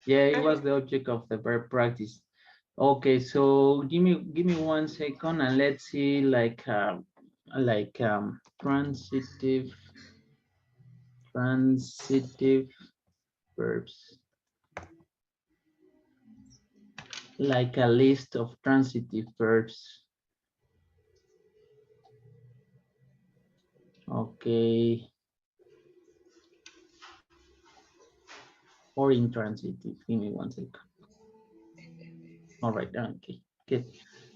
Yeah, it was Okay. the object of the verb practice. Okay, so give me 1 second and let's see transitive verbs, like a list of transitive verbs. Okay, or intransitive. Give me 1 second. All right, okay, good.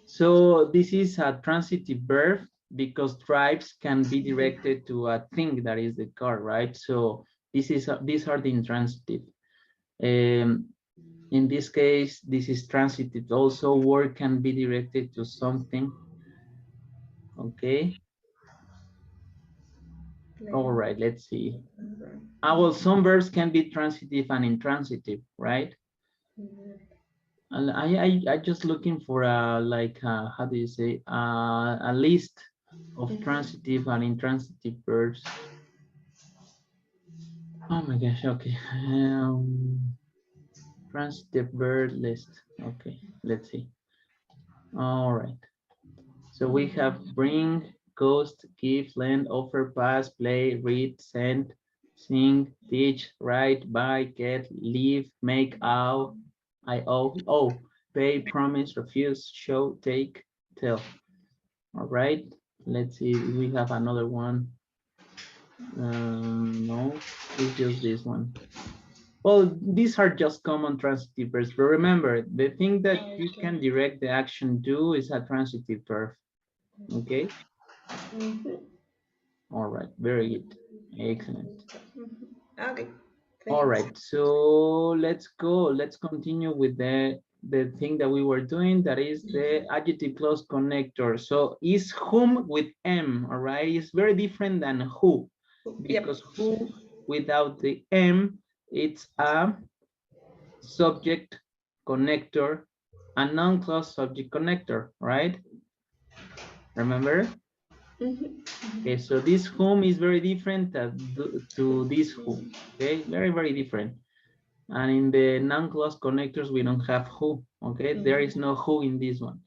So this is a transitive verb because tribes can be directed to a thing that is the car, right? So these are the intransitive. Um, in this case, this is transitive. Also, word can be directed to something. Okay. All Plain. right. Let's see. Well, some verbs can be transitive and intransitive, right? And I just looking for a how do you say a list of transitive and intransitive verbs. Oh my gosh. Okay. Transitive verb list. Okay. Let's see. All right. So we have bring, ghost, give, lend, offer, pass, play, read, send, sing, teach, write, buy, get, leave, make, I owe, pay, promise, refuse, show, take, tell. All right. Let's see if we have another one. No, it's just this one. Well, these are just common transitive verbs, but remember, the thing that you Okay. can direct the action do is a transitive verb. Okay. All right, very good. Excellent. Okay. All Thanks. right, so let's go. Let's continue with the thing that we were doing. That is the adjective clause connector. So is whom with M, all right? It's very different than who, Yep. because who without the M, it's a subject connector, a non-clause subject connector, right? Remember? Okay, so this whom is very different to this who. Okay, very, very different. And in the non-clause connectors, we don't have who. Okay, there is no who in this one.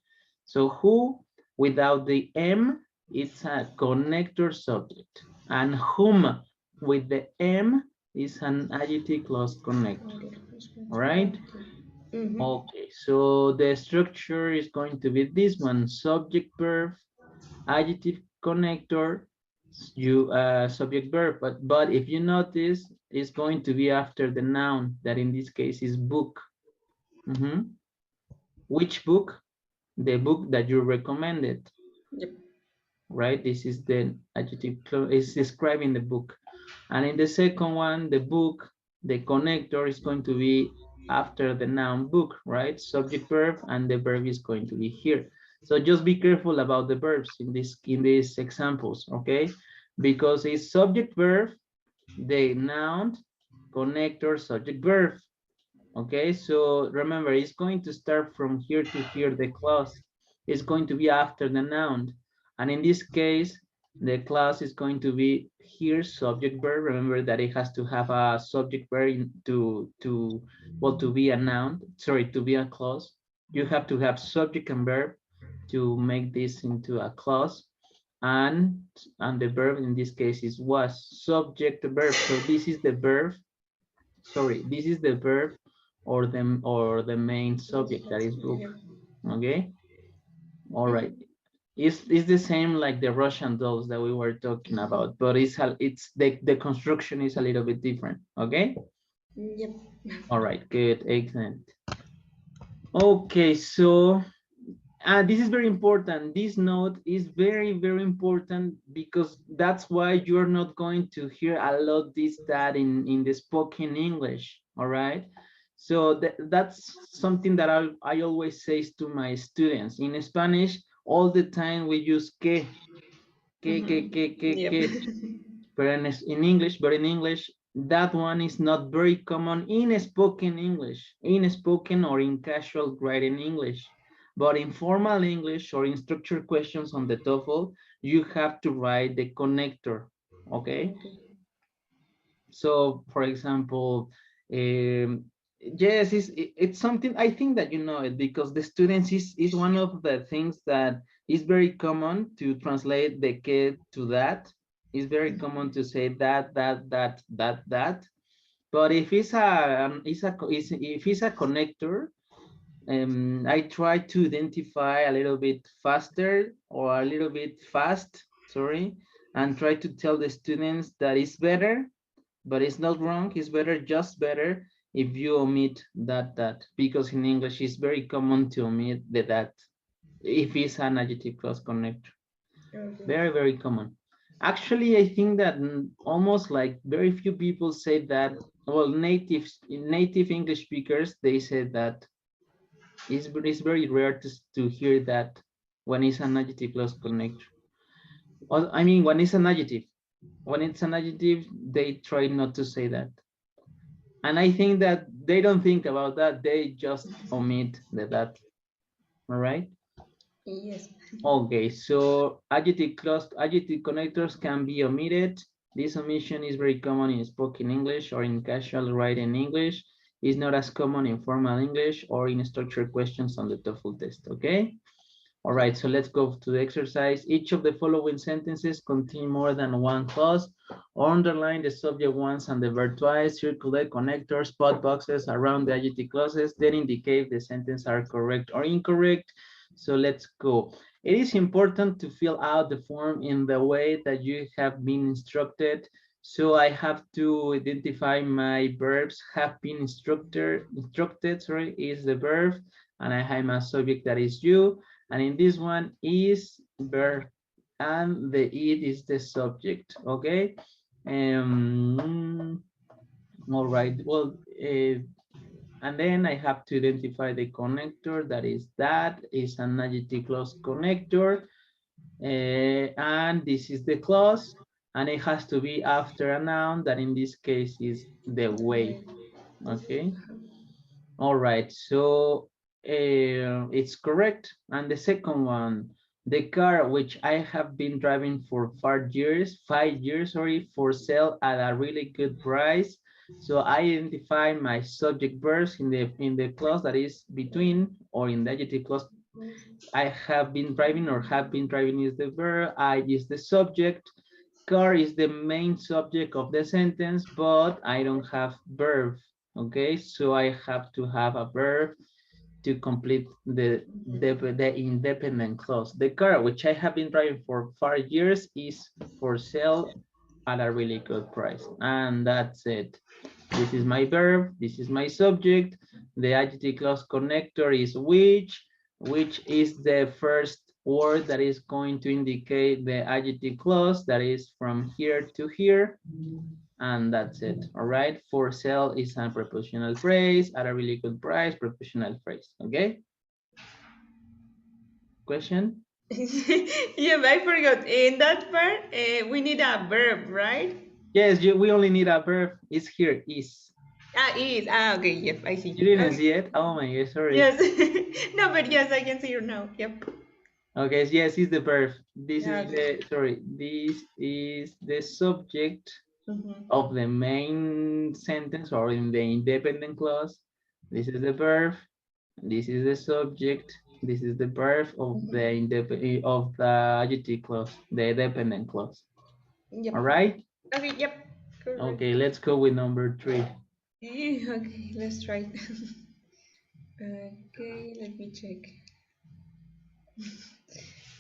So who without the M, it's a connector subject. And whom with the M is an adjective clause connector. All right. Mm-hmm. Okay, so the structure is going to be this one: subject verb, adjective connector, you subject verb. But if you notice, it's going to be after the noun, that in this case is book. Which book? The book that you recommended, Yep. right? This is the adjective is describing the book. And in the second one, the book, the connector is going to be after the noun book, right? Subject verb, and the verb is going to be here. So just be careful about the verbs in these examples, okay? Because it's subject verb, the noun, connector, subject verb. Okay, so remember, it's going to start from here to here, the clause. Is going to be after the noun. And in this case, the clause is going to be here, subject verb. Remember that it has to have a subject verb to be a noun, sorry, to be a clause. You have to have subject and verb to make this into a clause. And the verb in this case is was, subject verb. So this is the verb, sorry, this is the verb or the main subject, that is book. Yep. Okay. All right. Mm-hmm. It's the same like the Russian dolls that we were talking about, but it's the construction is a little bit different. Okay. Yep. All right, good, excellent. Okay, so this is very important. This note is very, very important because that's why you're not going to hear a lot this, that in the spoken English. All right. So that's something that I always say to my students. In Spanish, all the time we use Yep. que. But in English, that one is not very common in spoken English, in spoken or in casual writing English. But in formal English or in structured questions on the TOEFL, you have to write the connector, okay? Okay. So, for example, um, Yes, it's something I think that you know it because the students is one of the things that is very common to translate the kid to that. It's very common to say that. But if it's if it's a connector, I try to identify a little bit faster or a little bit fast, sorry, and try to tell the students that it's better, but it's not wrong. It's better, just better if you omit that, because in English it's very common to omit the that if it's an adjective clause connector. Okay. Very, very common. Actually, I think that almost like very few people say that. Well, native English speakers, they say that it's very rare to hear that when it's an adjective clause connector. Well, I mean, when it's an adjective. When it's an adjective, they try not to say that. And I think that they don't think about that. They just omit the that. All right. Yes. Okay. So adjective connectors can be omitted. This omission is very common in spoken English or in casual written English. It's not as common in formal English or in structured questions on the TOEFL test. Okay. All Yep. right, so let's go to the exercise. Each of the following sentences contain more than one clause. Underline the subject once and the verb twice. Circle the connectors, spot boxes around the adjective clauses, then indicate if the sentence are correct or incorrect. So let's go. It is important to fill out the form in the way that you have been instructed. So I have to identify my verbs. Have been instructed, sorry, is the verb, and I have my subject that is you. And in this one is verb and the it is the subject. Okay. um all right, well, and then I have to identify the connector. That is an adjective clause connector, and this is the clause, and it has to be after a noun that in this case is the way. Wait. Yes. Okay. All right, so it's correct. And the second one, the car which I have been driving for 5 years, sorry, for sale at a really good price. So I identify my subject verbs in the clause that is between, or in the adjective clause. I have been driving, or have been driving is the verb, I is the subject, car is the main subject of the sentence, but I don't have verb. Okay, so I have to have a verb to complete the independent clause. The car, which I have been driving for 5 years, is for sale at a really good price. And that's it. This is my verb, this is my subject. The adjective clause connector is which is the first word that is going to indicate the adjective clause that is from here to here. And that's it. All right. For sale is a prepositional phrase at a really good price, prepositional phrase. Okay. Question? Yeah, but I forgot. In that part, we need a verb, right? Yes, we only need a verb. It's here, is. Ah, is. Ah, okay. Yep, I see. You didn't Okay. see it? Oh my god, sorry. Yes. No, but yes, I can see you now. Yep. Okay, yes, it's the verb. This Yeah, is okay. the, sorry, this is the subject Mm-hmm. of the main sentence or in the independent clause. This is the verb. This is the subject. This is the verb of the Mm-hmm. adjective clause, the dependent clause. Yep. All right. Okay, yep. Okay, Correct. let's go with number 3. Okay, let's try. Okay, let me check.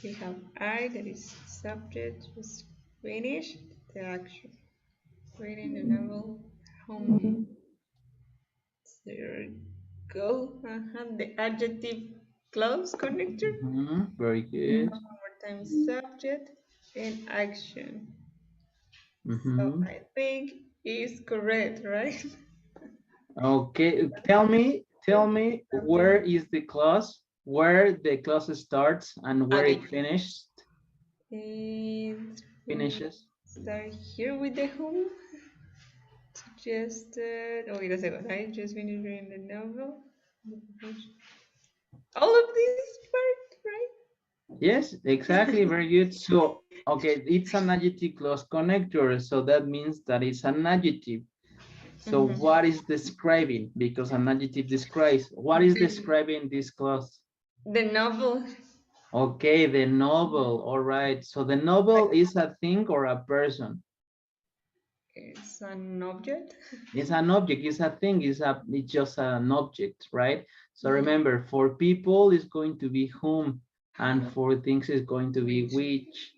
We have I, that is subject, was finished, the action. Reading the novel, home, there go. The adjective clause connector. Very good. One more time, subject and action. So Mm-hmm. I think is correct, right? Okay, tell me where Subject is the clause, where the clause starts and where it again. And we finishes. start here with the home. Suggested. Oh, wait a second. I just finished reading the novel. All of this part, right? Yes, exactly. Very good. So, okay, it's an adjective clause connector. So that means that it's an adjective. So what is describing? Because an adjective describes. What is describing this clause? The novel. Okay, the novel. All right. So the novel is a thing or a person? It's an object. It's an object. It's a thing. It's just an object, right? So Yeah. remember, for people, it's going to be whom, and How? for things, it's going to be Which? which.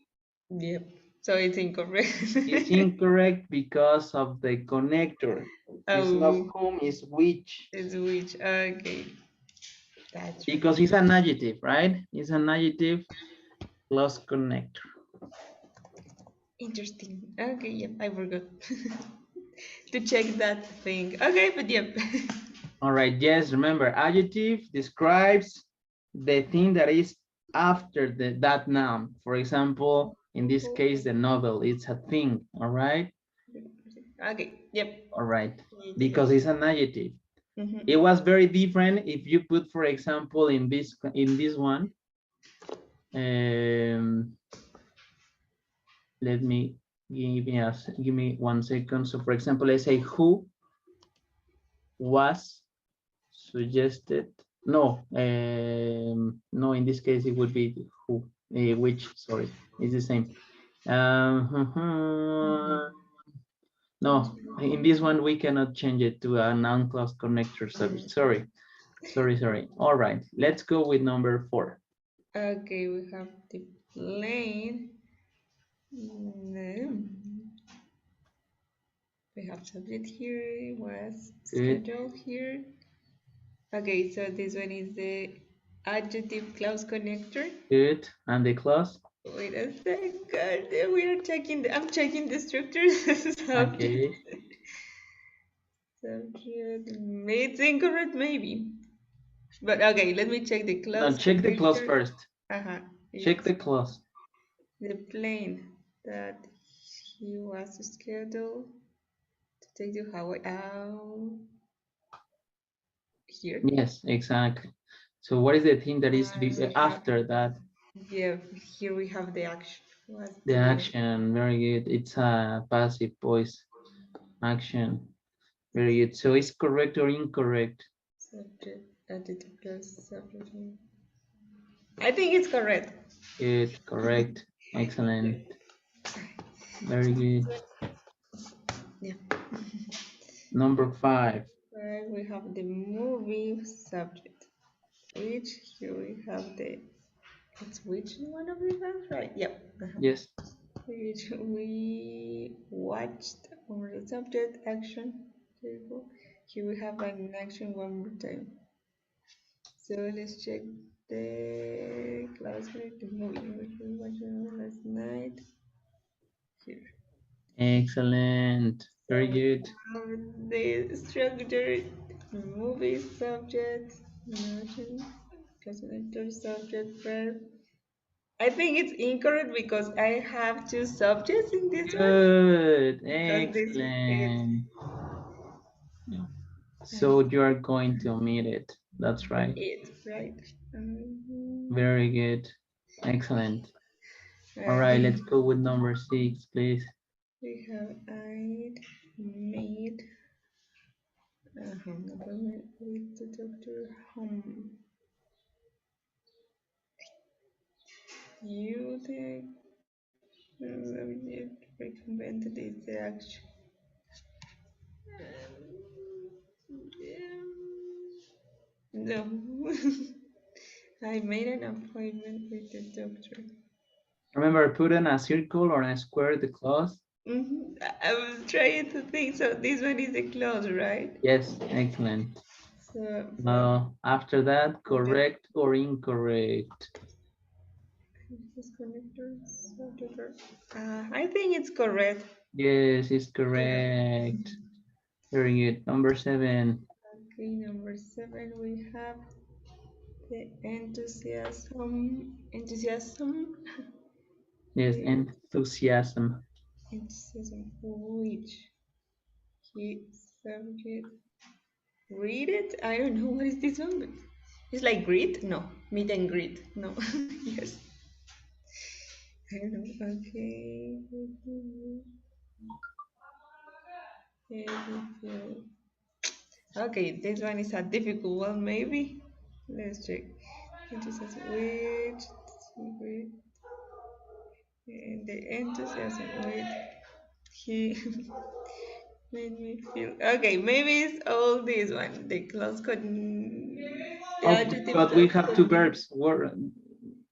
Yep. So it's incorrect. It's incorrect because of the connector. It's not Oh, whom, it's which. it's which. Okay, that's right. Because it's an adjective, right? It's an adjective plus connector. Interesting. Okay, yep, I forgot to check that thing. Okay, but yep. All right, yes, remember, adjective describes the thing that is after that noun. For example, in this case, the novel, it's a thing, all right? Okay, yep. All right, It's because it's an adjective. mm-hmm. It was very different if you put, for example, in this one, let me give me 1 second. So for example, let's say who was suggested. No, no, in this case it would be who, which, sorry, it's the same. No, in this one we cannot change it to a noun clause connector subject. Sorry. All right, let's go with number 4. Okay, we have the plane. Mm, we have subject here, was Good, schedule here. Okay, so this one is the adjective clause connector. good, and the clause. Wait a second, we are checking. I'm checking the structure. Subject, Okay, subject. It's incorrect, maybe. But okay, let me check the now clause check the clause connector. first. Uh-huh. Check It's the clause. the plane that he was scheduled to take to Hawaii. Oh, here. Yes, exactly. So what is the thing that is We have, after that? yeah, here we have the action. Was The doing action, very good. It's a passive voice action. Very good. So it's correct or incorrect? subject, adjective clause, subject. I think it's correct. Good, correct. Excellent. Very good. Yeah. Number 5. Right, we have the movie subject, which here we have the, it's which one of these ones, right? Yep. Yes. Which we watched over the subject action. Here we go. Here we have an action one more time. So let's check the classmate, the movie which we watched last night. Here. Excellent. Very So good. the structure, movie subject, notion, classifier subject, verb. I think it's incorrect because I have two subjects in this one. Good. Because this is Excellent. So you are going to omit it. That's right. it, right? Very good. Excellent. All right, Okay. let's go with number 6, please. We have I made an appointment with the doctor. You think recommended is the action. No. I made an appointment with the doctor. Remember, put in a circle or a square the clause. I was trying to think. So this one is a clause, right? Yes, excellent. So Now, after that, the correct or incorrect? I think it's correct. Yes, it's Yeah. correct. Very good. Number 7. Okay, number 7 we have the enthusiasm. Enthusiasm. Yes, The enthusiasm. enthusiasm which he subject read it. I don't know what is this one. But it's like greet. No, meet and greet. No. Yes. I don't know. Okay. Made me feel. Okay, this one is a difficult one, maybe. Let's check. Enthusiasm with and the enthusiasm with he made me feel. Okay, maybe it's all this one. The the Okay, adjective but we close have two coordinate. verbs.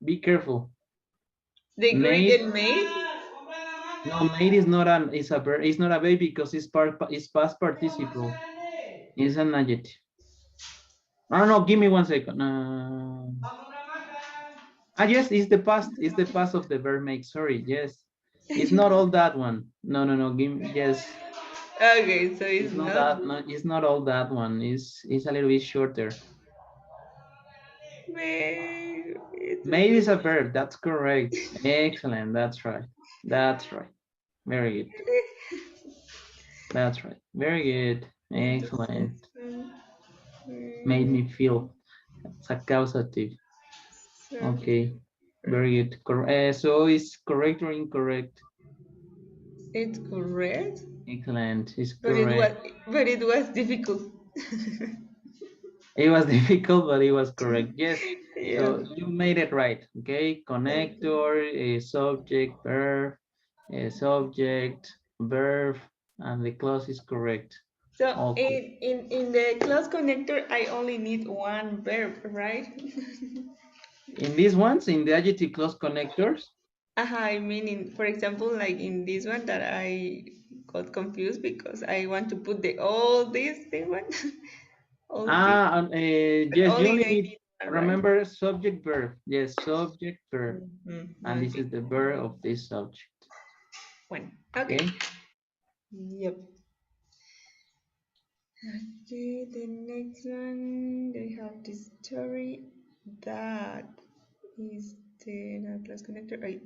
Be careful. The great Made. and made. No, made is not an is a verb. It's not a verb because it's past participle. It's an adjective. No, no, give me 1 second. Yes, it's the past. It's the past of the verb make. Sorry, yes. It's not all that one. No, no, no. Give me, yes. Okay, so it's It's not not that. No, it's not all that one. It's a little bit shorter. made. Made is a verb. That's correct. Excellent. That's right. That's right. Very good. That's right. Very good. Excellent. Enthusiasm. Made Mm, me feel. It's a causative. subject. Okay. Very good. So is correct or incorrect? It's correct, Excellent. It's but it was correct. but it was difficult. It was difficult, but it was correct. Yes. Yeah. So you made it right. Okay. Okay. Connector, a subject, verb, a subject, verb, and the clause is correct. So Okay. in the clause connector, I only need one verb, right? In these ones, in the adjective clause connectors, I mean, for example, like in this one that I got confused because I want to put the all this thing one, all this, but yes, you only only I need, need one, right? remember subject verb. Yes, subject verb. And this Okay, is the verb of this subject. one. Okay. Okay. Yep. Okay, the next one, they have this story that is the class connector. Right,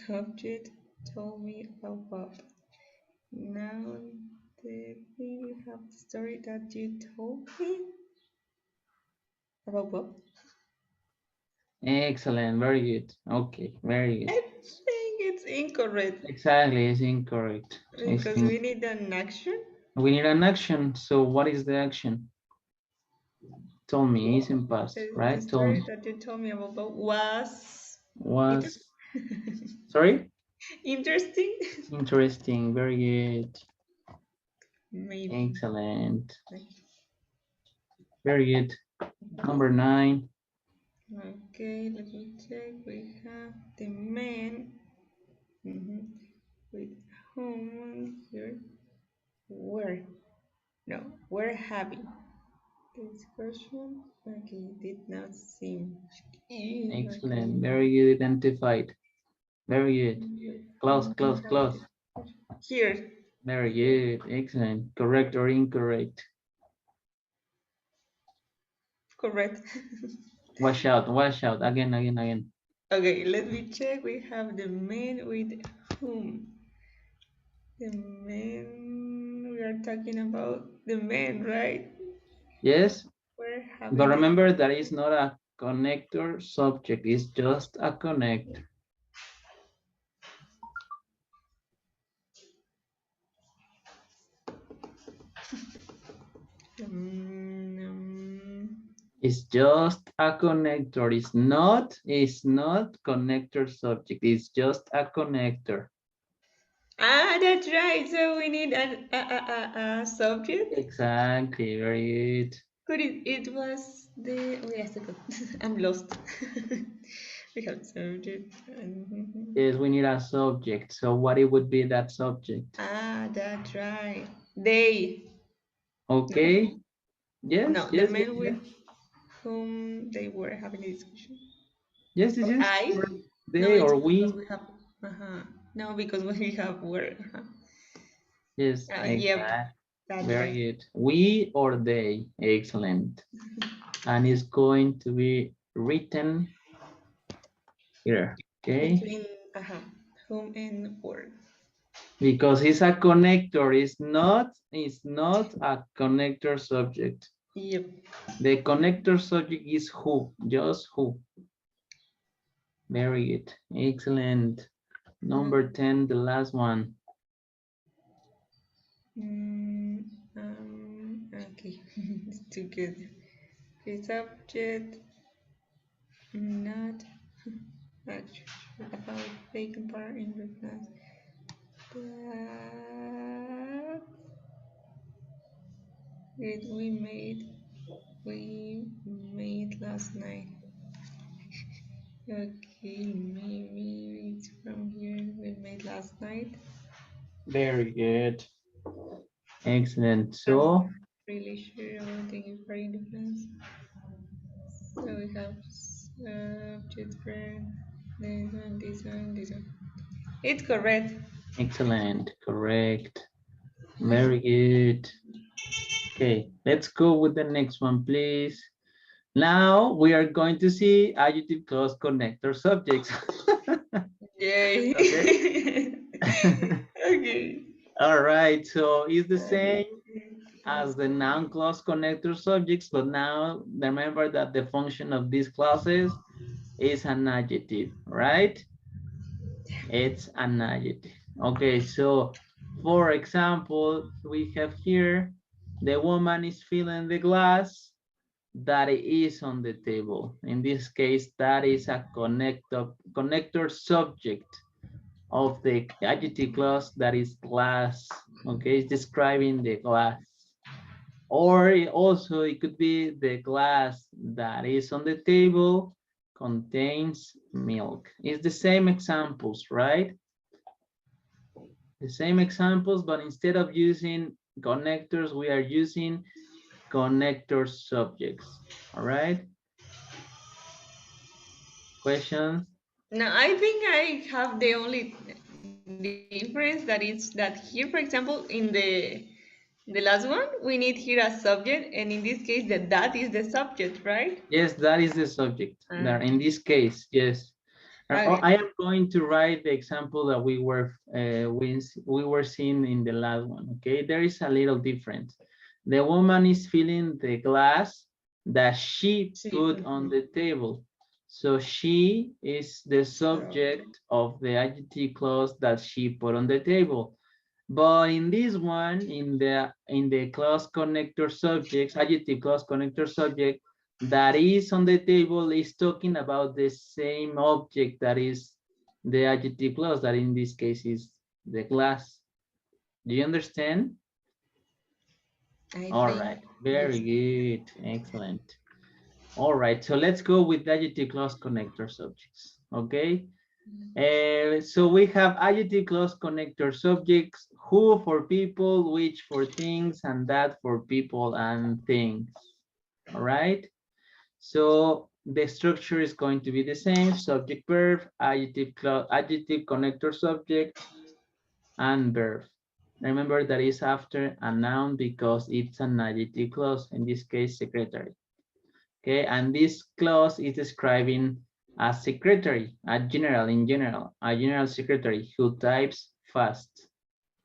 subject told me about Bob. Now the thing we have the story that you told me about Bob. Excellent. Very good. Okay. Very I good. think it's incorrect Exactly. It's incorrect. because we need an action. We need an action. So what is the action? Told me. It's in past, The right? Told story me. that you told me about Bob was Was, sorry? interesting. Interesting. Very good. Maybe. Excellent. Very good. Number 9. Okay, let me check. We have the man with whom here. Where? No, we're happy. This question, okay, did not seem. Okay. Excellent. Very good. Identified. Very good. With Close, whom we close, have close. this here. Very good. Excellent. Correct or incorrect? Correct. Wash out. Wash out. Again, again, again. Okay, let me check. We have the man with whom. The man, we are talking about the man, right? Yes. We're But having this. remember that is not a connector subject. It's just a connector. It's just a connector. It's not connector subject. It's just a connector. That's right. So we need a subject. Exactly. Very good. But it was the. Wait a second. I'm lost. We have subject. Yes, we need a subject. So what it would be that subject? That's right. They. No, Okay. Yes, no, the yes, yes, men with yes. whom they were having a discussion. Yes, yes, Or yes. I? Correct. No, They it's or because we. we have. No, because we have were. Yes, Yep, exactly. that's Very right. good. We or they. Excellent. And it's going to be written here. Okay. Between whom and or. Because it's a connector. It's not a connector subject. Yep. The connector subject is who, just who. Very good. Excellent. Number 10, the last one. Okay, it's too good. The subject, not actually about bacon bar in the class that we made last night. Okay, maybe it's from here we made last night. Very good. Excellent. I'm not So, really sure about the inferring difference. So we have subject verb, this one, this one, this one. It's correct. excellent. Correct. Very good. Okay, let's go with the next one, please. Now we are going to see adjective clause connector subjects. Yay. Okay. Okay. All right. So it's the same Class as the noun clause connector subjects, but now remember that the function of these clauses is an adjective, right? It's an adjective. Okay, so for example, we have here, the woman is filling the glass that is on the table. In this case, that is a connector subject of the adjective clause that is glass. Okay, it's describing the glass. Or also it could be the glass that is on the table contains milk. It's the same examples, right? The same examples, but instead of using connectors, we are using connector subjects. All right. Questions? Now I think I have the only difference that here, for example, in the last one, we need here a subject, and in this case, that is the subject, right? Yes, that is the subject. There, in Okay. this case, yes. Okay. I am going to write the example that we were seeing in the last one. Okay, there is a little difference. The woman is filling the glass that she See. put on the table. So she is the So, subject of the adjective clause that she put on the table. But in this one, in the clause connector subjects, adjective clause connector subject, that is on the table is talking about the same object that is the adjective clause, that in this case is the glass. Do you understand? I All think right, yes. very good, excellent. All right, so let's go with the adjective clause connector subjects. Okay, so we have adjective clause connector subjects: who for people, which for things, and that for people and things. All right. So the structure is going to be the same: subject, verb, adjective connector subject, and verb. Remember that is after a noun because it's an adjective clause, in this case, secretary. Okay, and this clause is describing a secretary, a general secretary who types fast.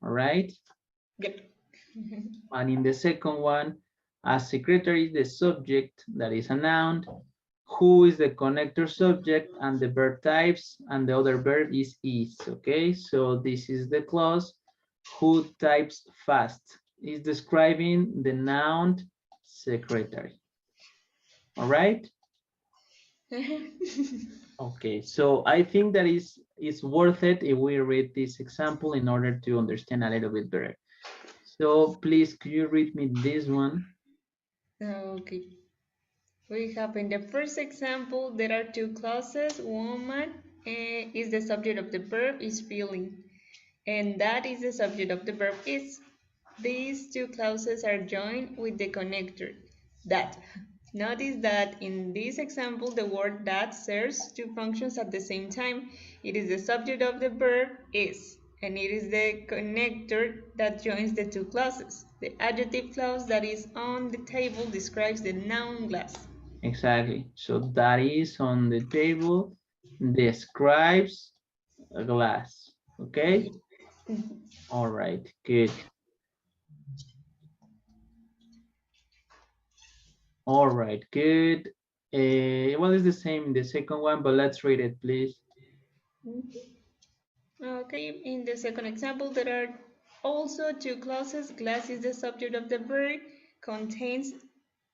All right. Yep. And in the second one, a secretary is the subject, that is a noun. Who is the connector subject, and the verb types, and the other verb is. Okay, so this is the clause who types fast. Is describing the noun secretary. All right. Okay, so I think that is worth it if we read this example in order to understand a little bit better. So please, could you read me this one? Okay. We have in the first example, there are two clauses. Woman is the subject of the verb is feeling, and that is the subject of the verb is. These two clauses are joined with the connector, that. Notice that in this example, the word that serves two functions at the same time. It is the subject of the verb is, and it is the connector that joins the two clauses. The adjective clause that is on the table describes the noun glass. Exactly. So that is on the table, describes a glass. Okay. All right. Good. All right. Good. Well, it's the same in the second one, but let's read it, please. Okay, in the second example, there are also two clauses. Glass is the subject of the verb. contains,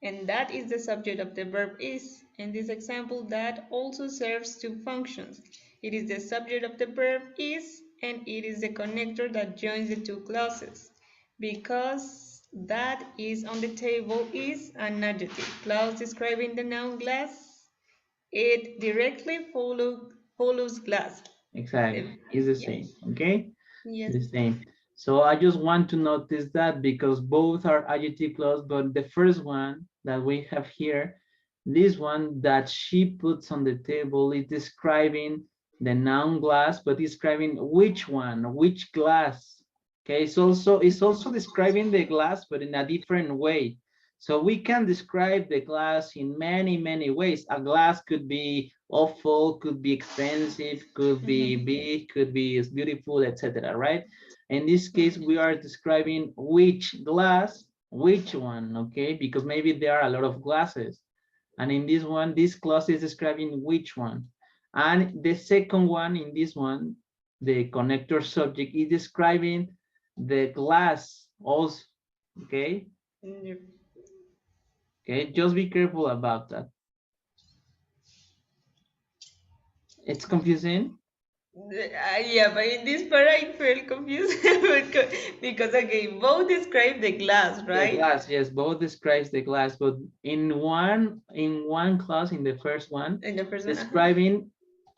and that is the subject of the verb is. In this example, that also serves two functions. It is the subject of the verb is, and it is the connector that joins the two clauses. Because that is on the table is an adjective clause describing the noun glass. It directly follows glass. Exactly, it's the Yes. same, okay? Yes. The same. So I just want to notice that because both are adjective clause, but the first one that we have here, this one that she puts on the table is describing the noun glass, but describing which one, which glass. Okay, it's also describing the glass, but in a different way. So we can describe the glass in many, many ways. A glass could be awful, could be expensive, could be Mhm. big, could be beautiful, etc. Right? In this case, we Mhm. are describing which glass, which one, okay? Because maybe there are a lot of glasses. And in this one, this clause is describing which one. And the second one, in this one, the connector subject is describing the glass also, okay? Yep. Okay, just be careful about that. It's confusing. Yeah, but in this part I felt confused because again, both describe the glass, The right? glass, yes, both describes the glass, but in one clause, in the first one, In the first one, describing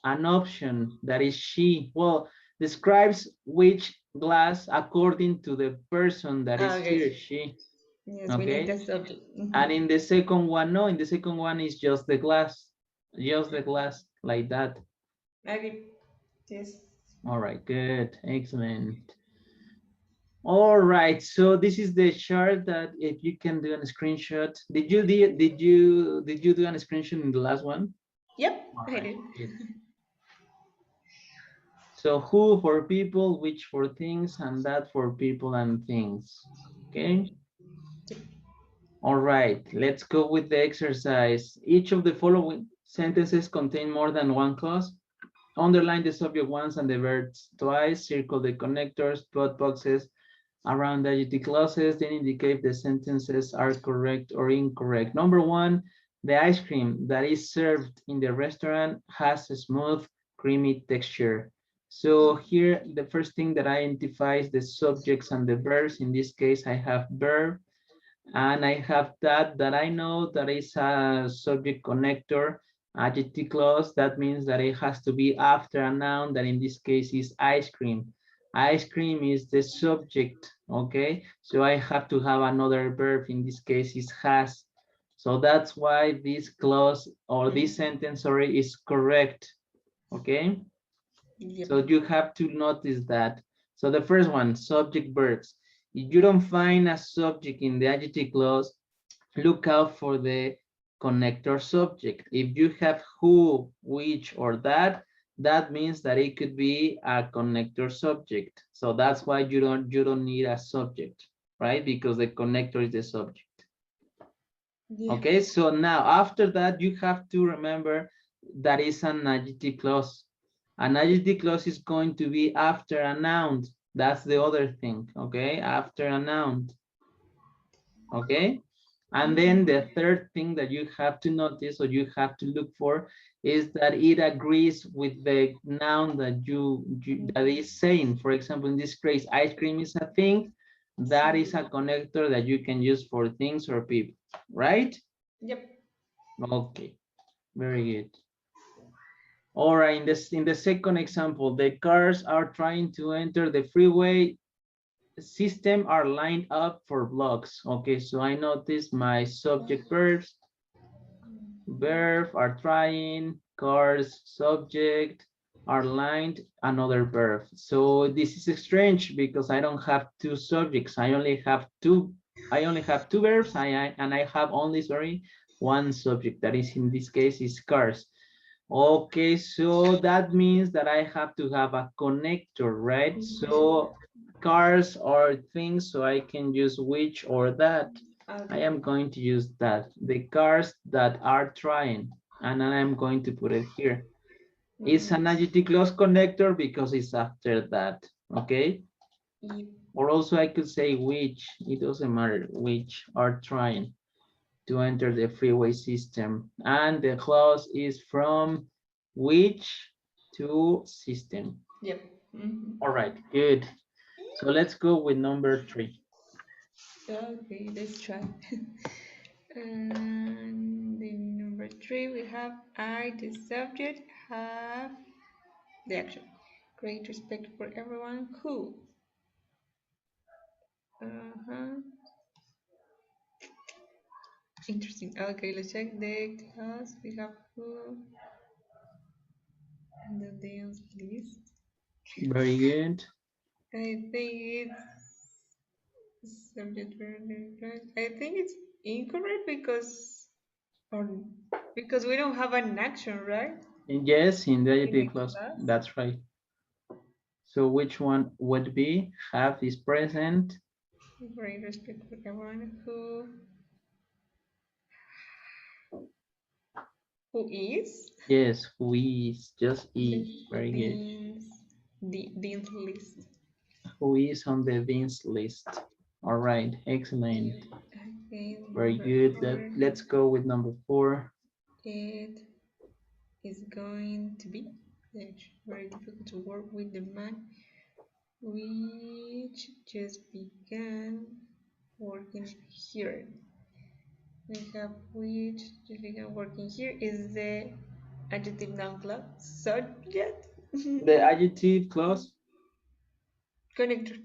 an option that is she. Well, describes which glass according to the person that is he or Okay. she. Yes, we need Okay. the subject. And in the second one, no, in the second one is just the glass like that. Okay. Yes. All right, good, excellent. All right, so this is the chart that if you can do a screenshot. Did you do a screenshot in the last one? Yep, All I right, did. good. So who for people, which for things, and that for people and things. Okay. All right, let's go with the exercise. Each of the following sentences contain more than one clause. Underline the subject once and the verbs twice. Circle the connectors, dot boxes around the adjective clauses, then indicate the sentences are correct or incorrect. Number one, the ice cream that is served in the restaurant has a smooth, creamy texture. So here, the first thing that identifies the subjects and the verbs. In this case, I have verb, and I have that I know that is a subject connector adjective clause. That means that it has to be after a noun that in this case is ice cream. Ice cream is the subject, okay? So I have to have another verb, in this case is has. So that's why this clause or this Mhm. sentence, sorry, is correct, okay? Yep. So you have to notice that. So the first one, subject verbs. If you don't find a subject in the adjective clause, look out for the connector subject. If you have who, which, or that, that means that it could be a connector subject. So that's why you don't need a subject, right? Because the connector is the subject. Yeah. Okay, so now after that, you have to remember that is an adjective clause. An adjective clause is going to be after a noun. That's the other thing, okay? After a noun, okay? And then Mhm. the third thing that you have to notice or you have to look for is that it agrees with the noun that that is saying. For example, in this case, ice cream is a thing. That is a connector that you can use for things or people, right? Yep. Okay, very good. All right, in the second example, the cars are trying to enter the freeway system are lined up for blocks. Okay, so I notice my subject verbs, verb are trying, cars, subject are lined, another verb. So this is strange because I don't have two subjects. I only have two verbs, and I have only, sorry, one subject. That is, in this case, is cars. Okay, so that means that I have to have a connector, right? So cars or things, so I can use which or that. I Okay. am going to use that. The cars that are trying, and I am going to put it here. It's Mhm. an adjective clause connector because it's after that, okay? Yep. Or also I could say which, it doesn't matter, which are trying to enter the freeway system. And the clause is from which to system. Yep. All right, good. So let's go with number 3. Okay, let's try. And the number 3 we have I, the subject, have the action. Great respect for everyone who. Uh-huh. Interesting. Okay, let's check the class. We have who and the dance list. Very good. I think it's subject verb. I think it's incorrect or because we don't have an action, right? And yes, in the In the adjective clause, class. that's right. So which one would be have is present? Great respect for everyone who is Yes, who is, just the is. Very good. dean's list. Who is on the dean's list? All right, excellent. Okay, Very number good. 4. Let's go with number 4. It is going to be very difficult to work with the man which just began working here. We have which just began working here is the adjective noun clause subject. The adjective clause, Connector.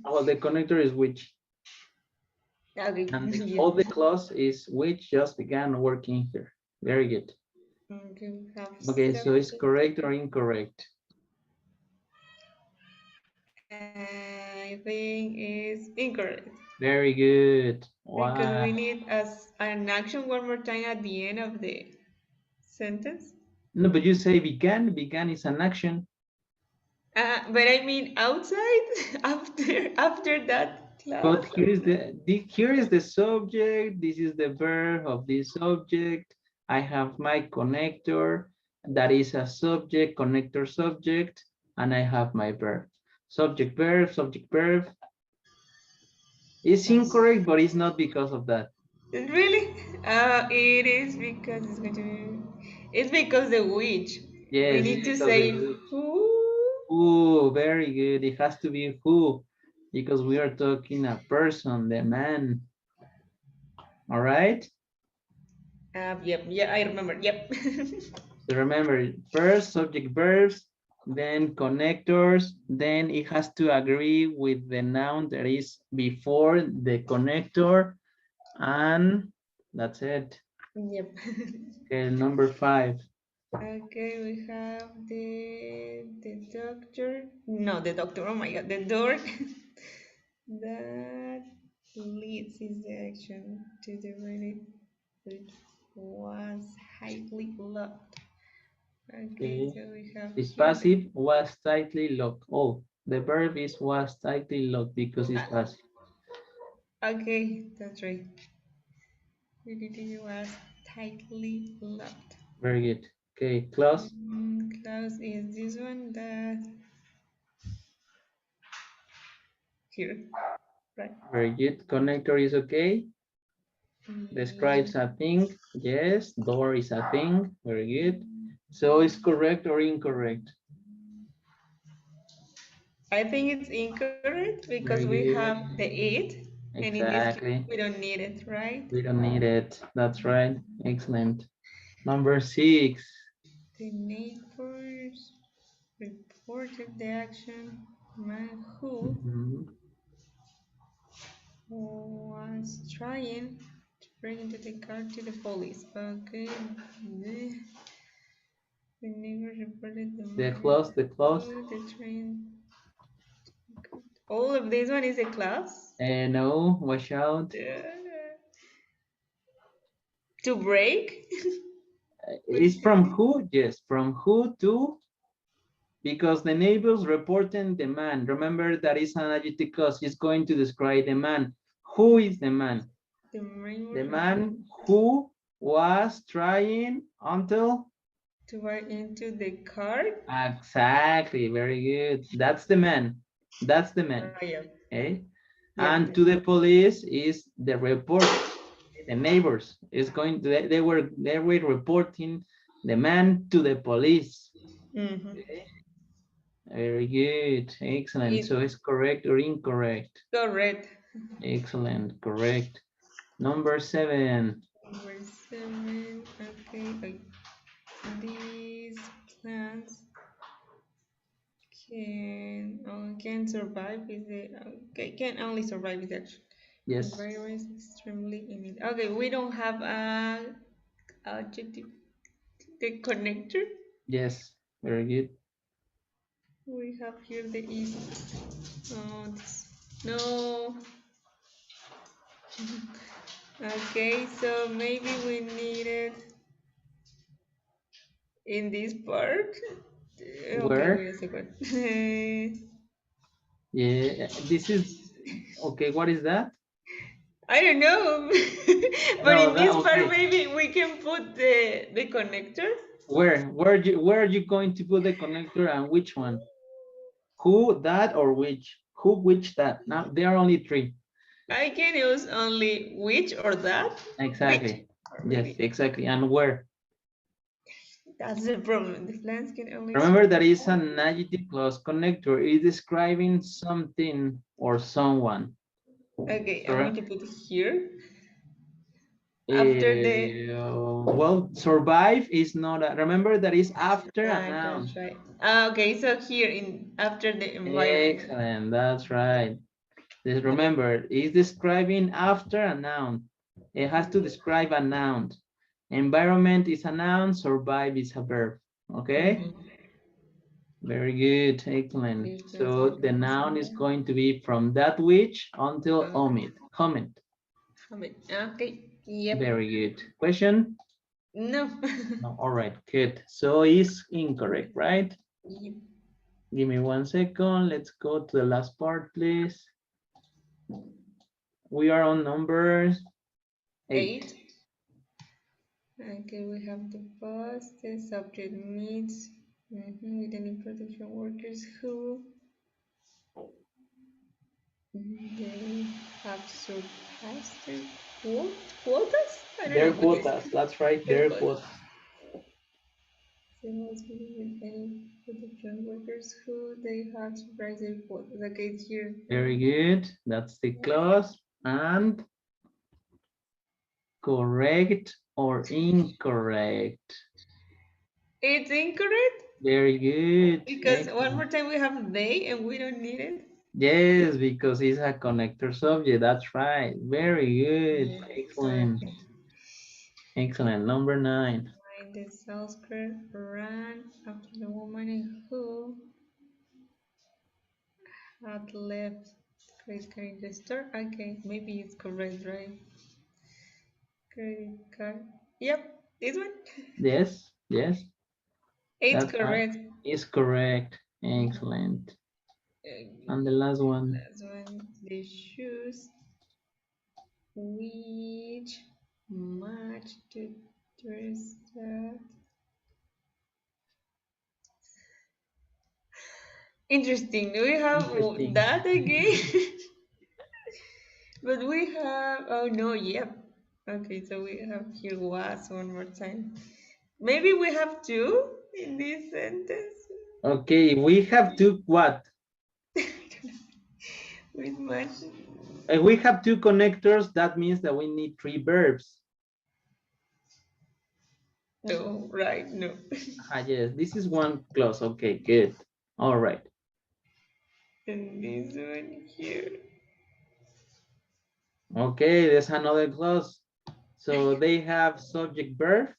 well, the connector is which, Okay, and yeah. all the clause is which just began working here. Very good. Okay, we have Okay, so it's subject. correct or incorrect? I think is incorrect Very good. because Wow. we need an action one more time at the end of the sentence. No, but you say began. Began is an action. But I mean outside after that But class. here is here is the subject. This is the verb of this subject. I have my connector that is a subject, connector subject, and I have my verb. Subject verb. It's incorrect, but it's not because of that. Really? It is because it's going to be. It's because the which. We Yes, need it's to because say of which. who. Ooh, very good. It has to be who, because we are talking a person, the man. All right. Yep, yeah, I remember. Yep. So remember, first subject verbs, then connectors, then it has to agree with the noun that is before the connector, and that's it. Yep. Okay, number 5. Okay, we have the doctor. No, the doctor. Oh my god, the door that leads is the action to the unit which was highly locked. Okay, Okay, so we have this here the passive was tightly locked. Oh, the verb is was tightly locked because it's passive. okay, that's right. It was tightly locked. Very good. Okay, close. Clause is this one that here, right? Very good. Connector is okay. Mm, Describes a thing. Yes. Door is a thing. Very good. So it's correct or incorrect? I think it's incorrect because Very we have good. the it, and in this case Exactly. we don't need it, right? We don't need it. That's right. Excellent. Number 6. The neighbors reported the action man Mhm. who was trying to break into the car to the police. Okay, the neighbors reported the The man clause, the clause. who the train. All of this one is a class. No, watch out. To break. Which It's from who? Yes, from who to, because the neighbors reporting the man. Remember that is an adjective clause. It's going to describe the man. Who is the man? the The neighbors report man who was trying until. to buy into the car. Exactly, very good. That's the man. That's the man. Yeah. Okay. Yeah. And to the police is the report. The neighbors is going to, they were reporting the man to the police. Mm-hmm. Okay. Very good. Excellent. It's So it's correct or incorrect? correct. Excellent. Correct. Number 7. Number 7. Okay. These plants can survive with the can only survive with action. Yes. Environment is extremely in it. Okay, we don't have a adjective. The connector. Yes. Very good. We have here the is. Oh, no. Okay, so maybe we need it in this part. Okay, Where? wait a second. Yeah. This is okay. What is that? I don't know, but No. in That this part okay. maybe we can put the connector. Where are you going to put the connector and which one? Who, that, or which? Who, which, that? Now there are only 3. I can use only which or that, which Exactly. or Yes, maybe exactly. And where? that's the problem. The plants can only Remember that is survive. an adjective clause connector. It is describing something or someone. Okay, So, I'm going to put it here after the. well, survive is not a, remember that is after a That's noun. right. Okay, so here in after the environment. Excellent. That's right. Just remember, it's describing after a noun. It has to describe a noun. Environment is a noun, survive is a verb. Okay? Mm-hmm. Very good, excellent. These plants So can the only noun is survive. going to be from that which until Okay. omit. Comment. Okay. Yep. Very good. Question? No. No. All right. Good. So is incorrect, right? Yep. Give me 1 second. Let's go to the last part, please. We are on number 8. 8. Okay, we have the past. The subject meets with any production workers who they have surpassed their quotas. I don't Their know what is quotas. That's right. their Their quotas. quotas. They must be with any production workers who they have surpassed their quotas. Okay, it's here. Very good. That's the clause. And correct or incorrect? It's incorrect Very good. because one more Excellent. time we have they and we don't need it. Yes, because it's a connector subject. That's right. Very good. Yeah. Excellent. Okay. Excellent. Number 9. Find the salesman ran after the woman who had left credit card in the store. Okay, maybe it's correct, right? Credit card. Yep, this one. Yes, yes. It's That correct. is correct. Mhm. Excellent. And the last The one. last one, the shoes which match the dress that. Interesting. Do we have Interesting. that again? But we have, oh no, yep. Okay, so we have here was one more time. Maybe we have two in this sentence. Okay, we have two what? With much. If we have two connectors, that means that we need 3 verbs. No, right, no. Yes, this is one clause. Okay, good. All right. And this one here. Okay, there's another clause. So they have subject verb.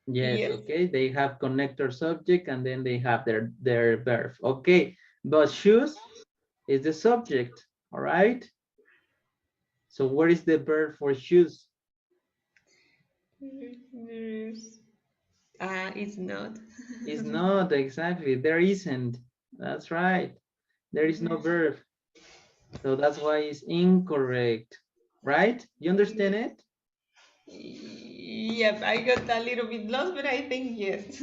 Yes, Yes. okay. They have connector subject and then they have their verb. Okay, but shoes is the subject. All right. So where is the verb for shoes? There's, it's not. Is not exactly. There isn't. That's right. There is no verb. So that's why it's incorrect. Right? You understand it? Yep, I got a little bit lost, but I think yes.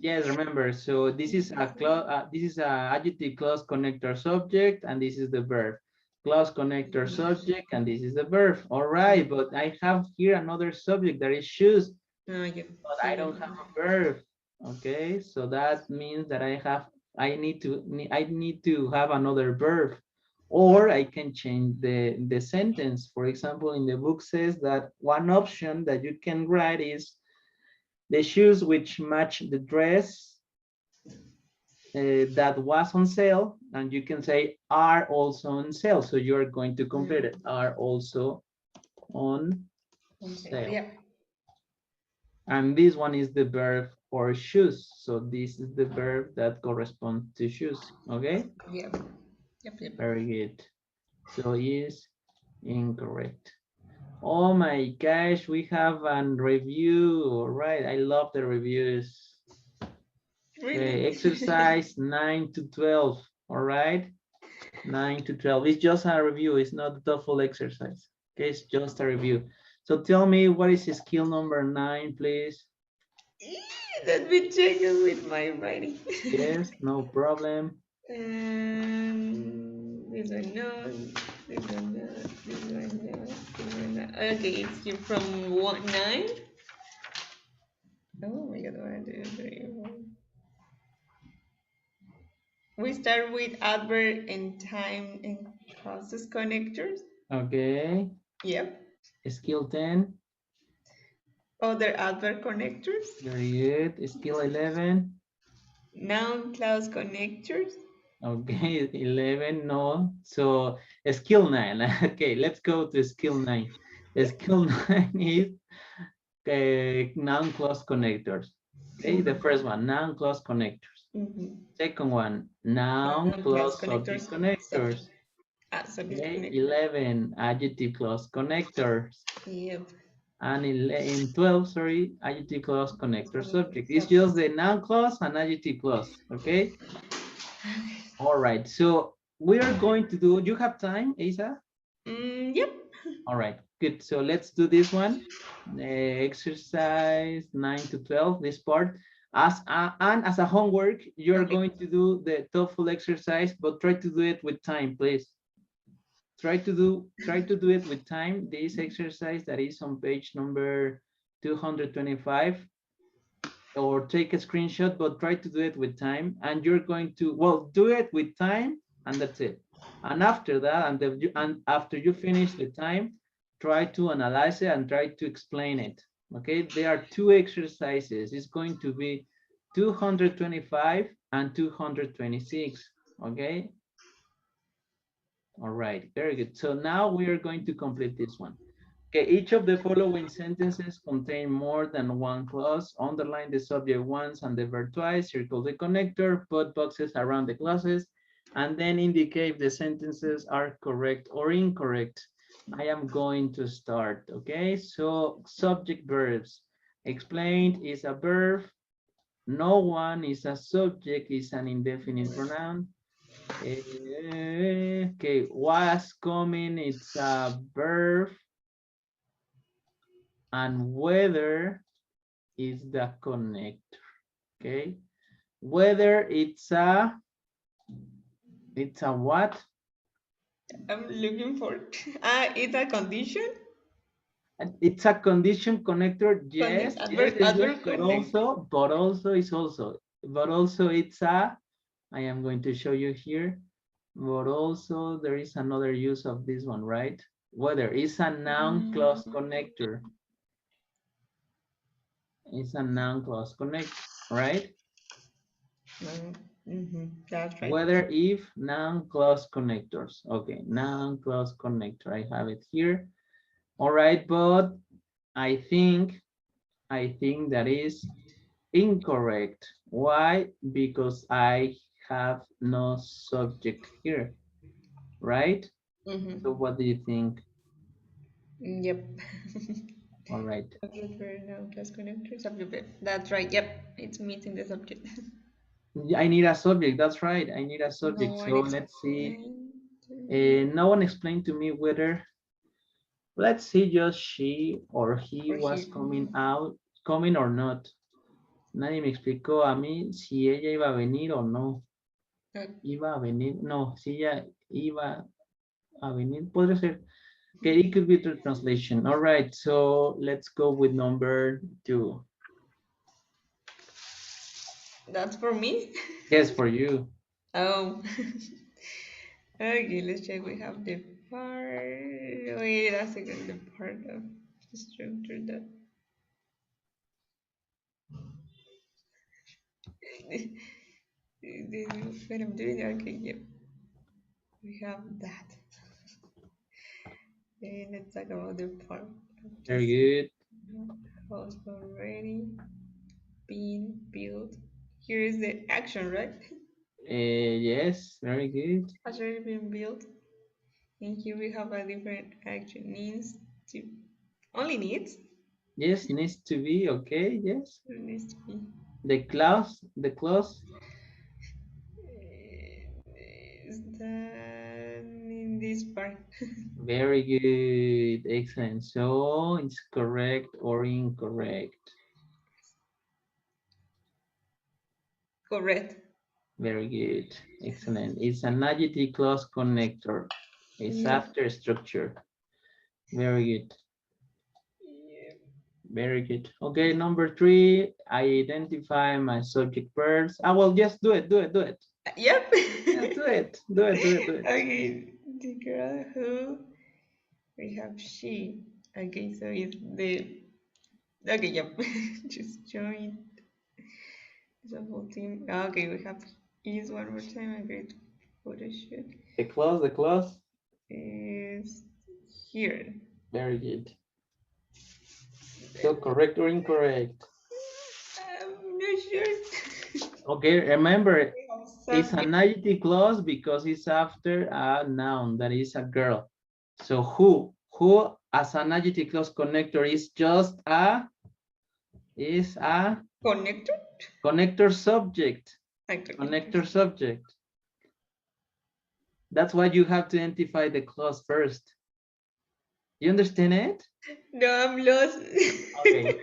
Yes, remember, so this is a clause, this is a adjective clause connector subject, and this is the verb. Clause connector subject, and this is the verb. All right, Yep. but I have here another subject that is shoes, Yep. but I Here we don't go. have a verb. Okay, so that means that I need to have another verb, or I can change the sentence. For example, in the book says that one option that you can write is the shoes which match the dress that was on sale, and you can say are also on sale. So you're going to complete it. Are also on On sale. sale. Yeah. And this one is the verb for shoes. So this is the verb that corresponds to shoes. Okay, Yep. Yep. Yep. very good. So is incorrect. Oh my gosh, we have a review. All right, I love the reviews. Okay, Really? exercise 9 to 12. All right, 9 to 12. It's just a review. It's not the full exercise. Okay, it's just a review. So tell me, what is skill number 9, please? Let me check it with my writing. Yes, no problem. This one no, this one no, this one no, this one no. Okay, it's here from 9. Oh my god, 1, 2, 3, 4. We start with adverb and time and process connectors. Okay, Yep. skill 10. Other adverb connectors. Very good. Skill 11. Noun clause connectors. Okay, 11, no. So skill 9. Okay, let's go to skill 9. Skill 9 is noun clause connectors. Okay, the first one, noun clause connectors. Mm-hmm. Second one, noun Noun clause clause subject connectors. Subject. connectors. Subject Okay, connector. 11, adjective clause connectors. Yep. And in 12, sorry, adjective clause connector subject. It's Subject. just the noun clause and adjective clause, okay? All right, so we are going to do, you have time, Isa? Yep. All right, good. So let's do this one. Exercise 9 to 12, this part. And as a homework, you're Okay. going to do the TOEFL exercise, but try to do it with time, please. Try to do it with time. This exercise that is on page number 225, or take a screenshot, but try to do it with time. And you're going to, well, do it with time, and that's it. And after that, and after you finish the time, try to analyze it and try to explain it. Okay, there are two exercises. It's going to be 225 and 226. Okay. All right, very good. So now we are going to complete this one. Okay, each of the following sentences contain more than one clause. Underline the subject once and the verb twice. Circle the connector, put boxes around the clauses, and then indicate if the sentences are correct or incorrect. I am going to start, okay? So subject verbs. Explained is a verb. No one is a subject, is an indefinite pronoun. Okay, was coming, it's a verb. And whether is the connector. Okay, whether it's a what? I'm looking for. It's a condition. It's a condition connector. Yes, yes, Adverb. yes, yes. Adverb But connect. also, but also it's also, but also it's a. I am going to show you here. But also there is another use of this one, right? Whether it's a noun clause Mm, connector. It's a noun clause connector, right? that's right. Whether if noun clause connectors. Okay, noun clause connector. I have it here. All right, but I think that is incorrect. Why? Because I have no subject here, right? So Mm-hmm. what do you think? Yep. All right. Subject verb noun class connector. Subject verb. That's right. Yep. It's missing the subject. Yeah, I need a subject. That's right. I need a No subject. one So let's see. explained. No one explained to me whether. Let's see, just she or he or was he. coming out, coming or not. Nadie me explicó a mí si ella iba a venir o no. Uh, Iba a venir, no, si ella iba a venir, podría ser. Okay, it could be the translation. All right, so let's go with number 2. that's for me. Yes, for you. Oh. Okay, let's check. We have the part. Wait a second. The part of the structure that. What I'm doing. Okay, yep. We have that. And let's talk about the part of Very this good. house already being built. Here is the action, right? Yes, very good. Has already been built. And here we have a different action. Needs to only needs. Yes, needs to be okay. Yes. It needs to be. The clause. Is that in this part? Very good. Excellent. So it's correct or incorrect. Correct. Very good. Excellent. It's an adjective clause connector. It's Yep. after structure. Very good. Yep. Very good. Okay, number 3, I identify my subject verbs. I will just do it, do it, do it. Yep. Just do it, do it, do it, do it. Okay, the girl who we have she. Okay, so it's the okay, yep. Just join the whole team. Okay, we have is one more time. A great photo shoot The clause. is here. Very good. So correct or incorrect? I'm not sure. Okay, remember, We have it's an subject adjective clause because it's after a noun, that is a girl. So who as an adjective clause connector is just a connector. connector subject. Connector. Connector subject. That's why you have to identify the clause first. You understand it? No, I'm lost. Okay.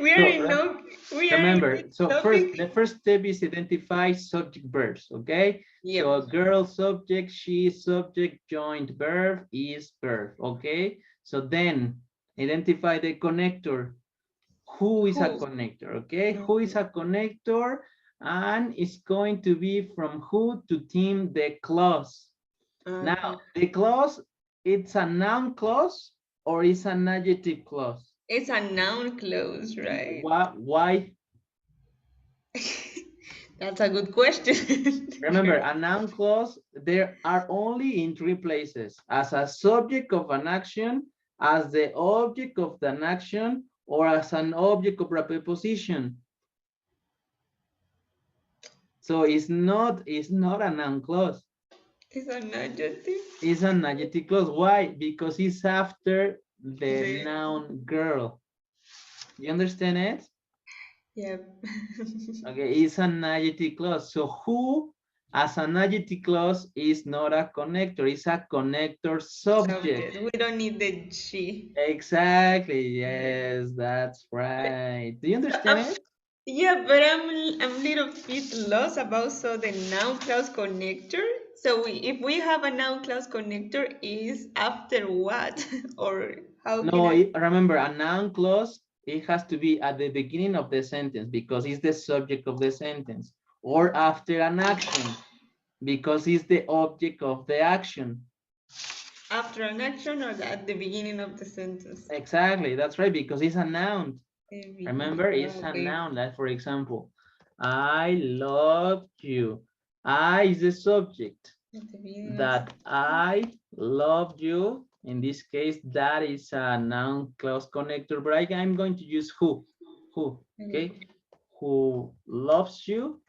we are So in no. We are in remember, this so first, topic. the first step is identify subject verbs, okay? So Yep. a girl subject, she subject, joint verb is verb, okay? So then identify the connector. Who is a Who? connector, okay? Who is Mhm. a connector? And it's going to be from who to team the clause. Now, Okay. the clause, it's a noun clause or it's an adjective clause? It's a noun clause, right? Why? That's a good question. Remember, a noun clause, there are only in 3 places: as a subject of an action, as the object of an action, or as an object of a preposition. So it's not a noun clause. It's an adjective. It's an adjective clause. Why? Because it's after the The noun girl. You understand it? yep. Okay, it's an adjective clause. So who as an adjective clause is not a connector, it's a connector subject. Subject. We don't need the she. Exactly. Yeah. Yes, that's right. Do you So understand it? yeah, but I'm a little bit lost about so the noun clause connector. So if we have a noun clause connector, is after what or how can No, I? remember, a noun clause, it has to be at the beginning of the sentence because it's the subject of the sentence, or after an action because it's the object of the action. After an action or at the beginning of the sentence? Exactly, that's right, because it's a noun. The beginning. Remember, it's a Okay. noun. Like, for example, I love you. I is the subject. At the beginning of That I love you. In this case, that is a noun clause connector, but I'm going to use who. Who, okay? okay. Who loves you.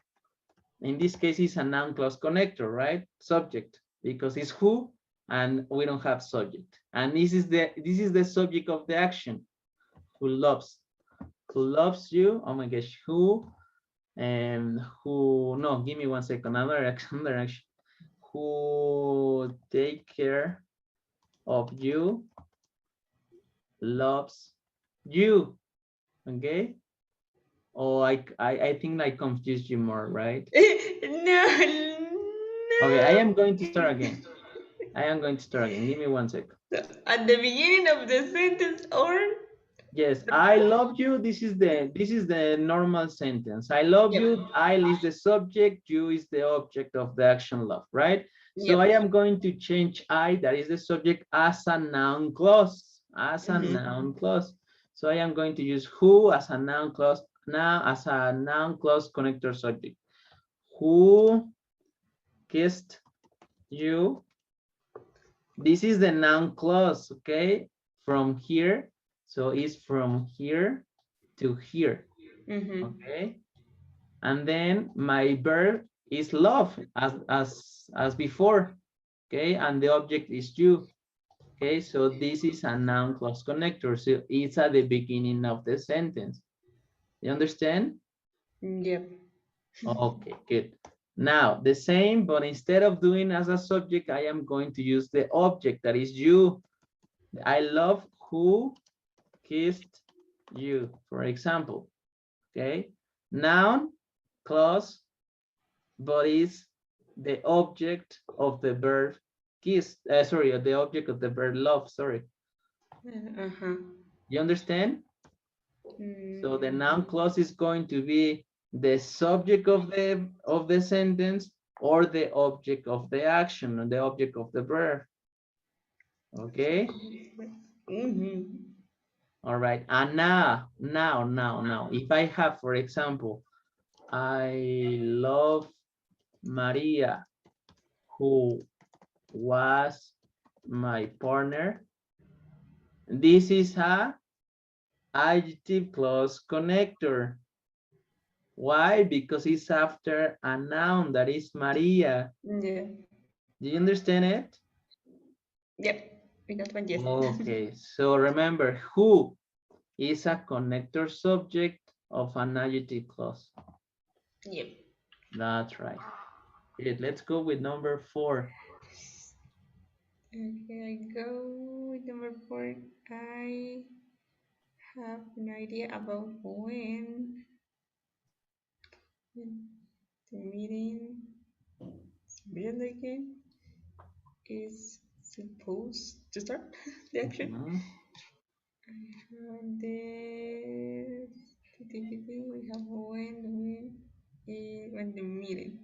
In this case, it's a noun clause connector, right? Subject, because it's who, and we don't have subject. And this is the subject of the action. Who loves. Who loves you? Oh my gosh, who and who? No, give me 1 second. Another action, another action. Who take care of you loves you. Okay. Oh, I think I confused you more, right? No, Okay, I am no. going to start again. I am going to start again. Give me one sec. So, at the beginning of the sentence or Yes, the I love you. This is the normal sentence. I love yep, you. I is the subject, you is the object of the action love, right? So I yep. am going to change I, that is the subject, as a noun clause. As a Mm-hmm. noun clause. So I am going to use who as a noun clause, now as a noun clause connector subject. Who kissed you? This is the noun clause, okay? From here. So it's from here to here, Mm-hmm. okay? And then my verb is love, as before, okay? And the object is you, okay? So this is a noun clause connector. So it's at the beginning of the sentence. You understand? Yep. Okay, good. Now the same, but instead of doing as a subject, I am going to use the object, that is you. I love who kissed you, for example, okay? Noun, clause, but is the object of the verb kiss, sorry, the object of the verb love, sorry. Uh-huh. You understand? So the Mm, noun clause is going to be the subject of the sentence, or the object of the action, or the object of the verb, okay? mm-hmm. All right, and now, if I have, for example, I love Maria, who was my partner. This is a adjective clause connector. Why? Because it's after a noun, that is Maria. Yeah. Do you understand it? Yep. We got one, yes. Okay, so remember, who is a connector subject of an adjective clause. Yep. That's right. Good. Let's go with number 4. Okay, I go with number 4. I have an idea about when the meeting again is supposed to start the action. Mhm. And then we have when the meeting.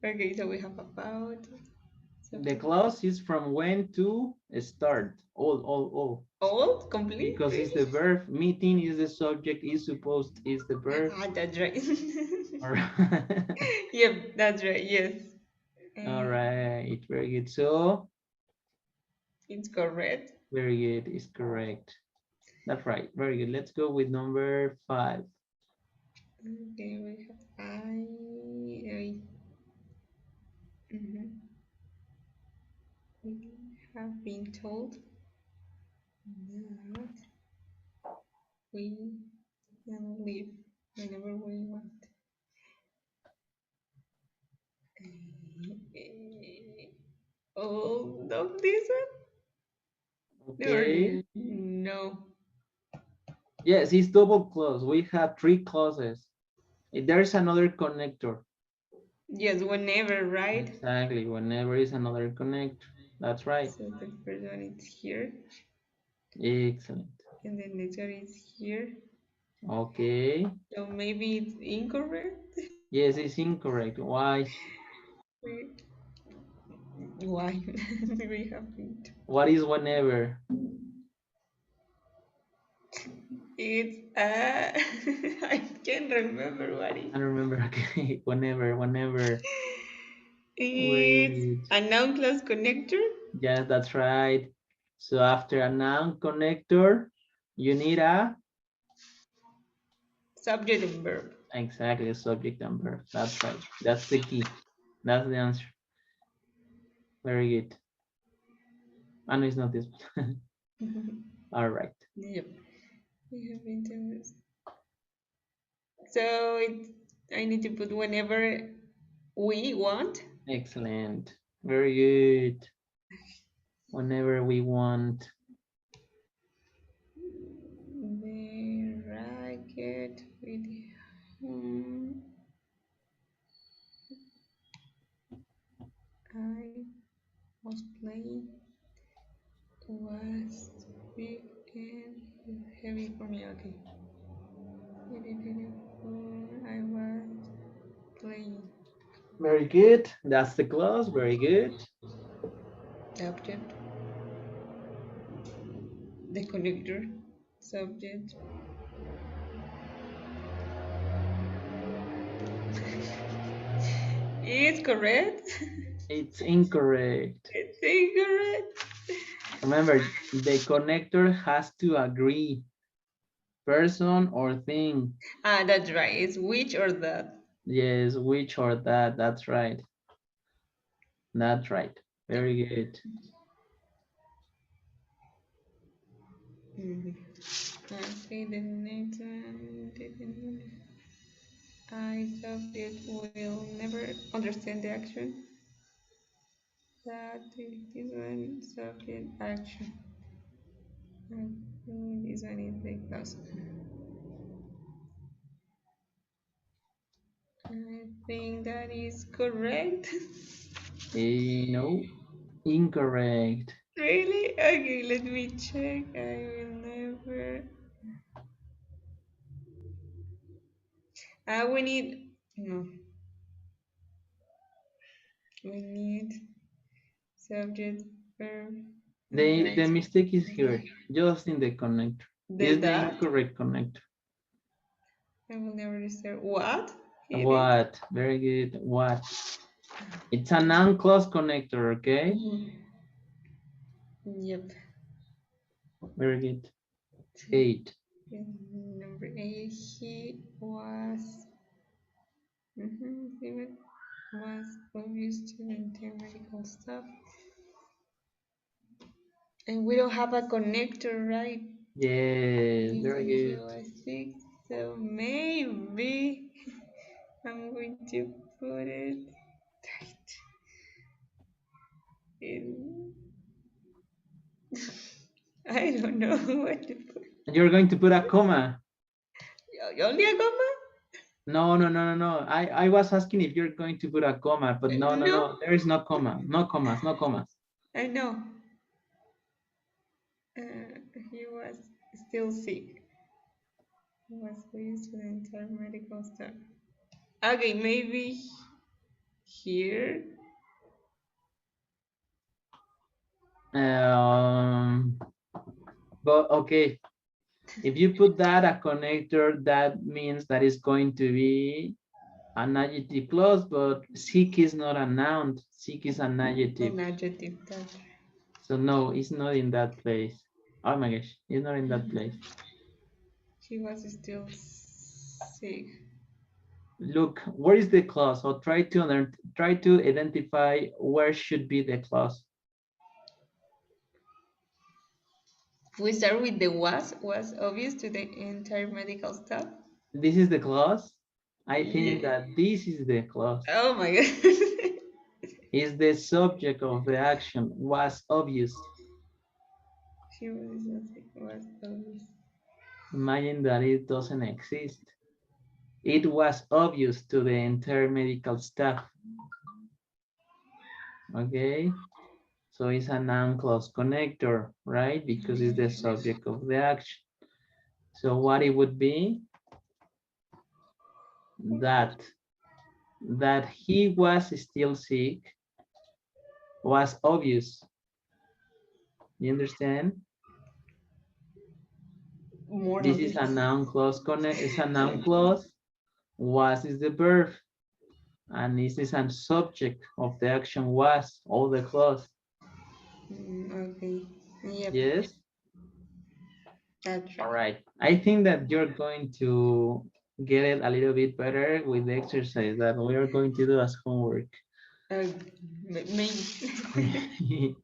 Okay, so we have about The subject clause is from when to start. All. all complete. Because it's the verb. Meeting is the subject. Is supposed is the verb. Ah, that's right. All right. Yep, that's right. Yes, All uh, right. Very good. So it's correct. very good is correct. That's right. Very good. Let's go with number 5. Okay, we have mhm. We have been told that we can leave whenever we want. Oh, not this one? Or Okay. no? Yes, it's double clause. We have 3 clauses. There's another connector. Yes, whenever, right? Exactly. Whenever is another connector. That's right. So the first one is here, Excellent. and the next one is here. Okay. So maybe it's incorrect. Yes, it's incorrect. Why? We- Why? We have it. What is whenever? It's I can't remember what I it. don't remember. Okay. Whenever. It's Wait. a noun clause connector, Yes, that's right. So after a noun connector, you need a subject and verb. exactly a subject and verb. That's right. That's the key. That's the answer. Very good. I know it's not this one. All right. Yep. We have been. So I need to put whenever we want. Excellent. Very good. whenever we want. The racket with whom I was playing was big and heavy for me. Okay. I was playing. Very good. That's the clause. Very good. Object, the connector, subject. Is correct. It's incorrect. It's incorrect. Remember, the connector has to agree, person or thing. Ah, that's right. It's which or that. Yes, which or that. That's right. That's right. Yep. Very good. Mm-hmm. Okay, the next one. I subject will never understand the action. That this one subject action. This one is the clause. I think that is correct. No, incorrect. Really? Okay, let me check. I will never. We need. No, we need subject, verb, The infinitive. mistake is here, just in the connector. The Is the that. incorrect connector. I will never disturb. What? It is. What? Very good. What? It's a non-clause connector, okay? Yep. Very good. 8. Number eight, he was. He was obvious to the entire medical staff. And we don't have a connector, right? Yes, very He good. was sick, so maybe I'm going to put it in. I don't know what to put. You're going to put a comma. Only a comma? No, no, no, no, no. I was asking if you're going to put a comma, but no, no, No, no. There is no comma. No commas, no commas. I know. He was still sick. He was pleased with the entire medical staff. Okay, maybe here. Um, but okay, if you put that a connector, that means that it's going to be an adjective clause, but sick is not a noun. Sick is an adjective. An adjective. That So no, it's not in that place. Oh my gosh, it's not in that place. he was still sick. Look, where is the clause? Or try to identify where should be the clause. We start with the was obvious to the entire medical staff. This is the clause. I think Yeah. that this is the clause. Oh my god. Is the subject of the action was obvious. She was obvious. Imagine that it doesn't exist. It was obvious to the entire medical staff. Okay, so it's a noun clause connector, right? Because it's the subject of the action. So what it would be that he was still sick was obvious. You understand? More This is a obvious. noun clause it's a noun clause. Was is the verb, and this is a subject of the action was, all the clause. Okay. Yep. Yes. That's All right. right. I think that you're going to get it a little bit better with the exercise that we are going to do as homework. Uh, maybe.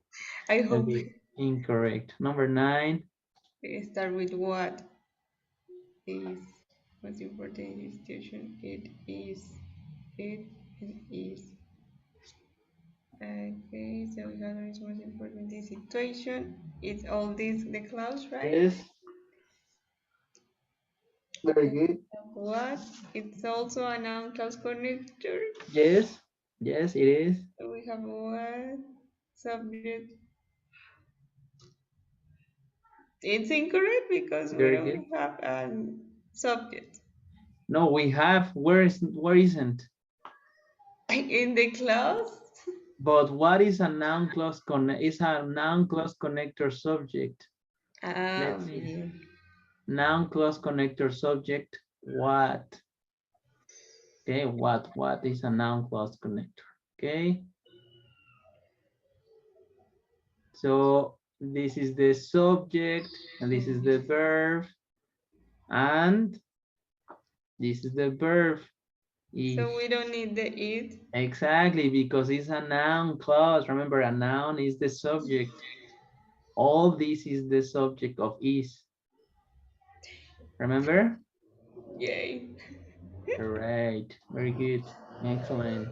I hope. Okay, incorrect. Number 9. Start with what is most important institution. It is. It and is. Okay, so we have the most important this situation. It's all this the clause, right? Yes, very good. What? It's also a noun clause connector. Yes, yes, it is. So we have what? Subject. It's incorrect because we Very good. don't have a subject. No, we have. Where isn't? In the clause? But what is a noun clause connect? Is a noun clause connector subject? Ah, Let's see. okay. Noun clause connector subject. What? Okay, what is a noun clause connector? Okay, so this is the subject, and this is the verb, and this is the verb. If So we don't need the it. exactly, because it's a noun clause. Remember, a noun is the subject. All this is the subject of is. Remember? Yay. Correct. Very good. Excellent.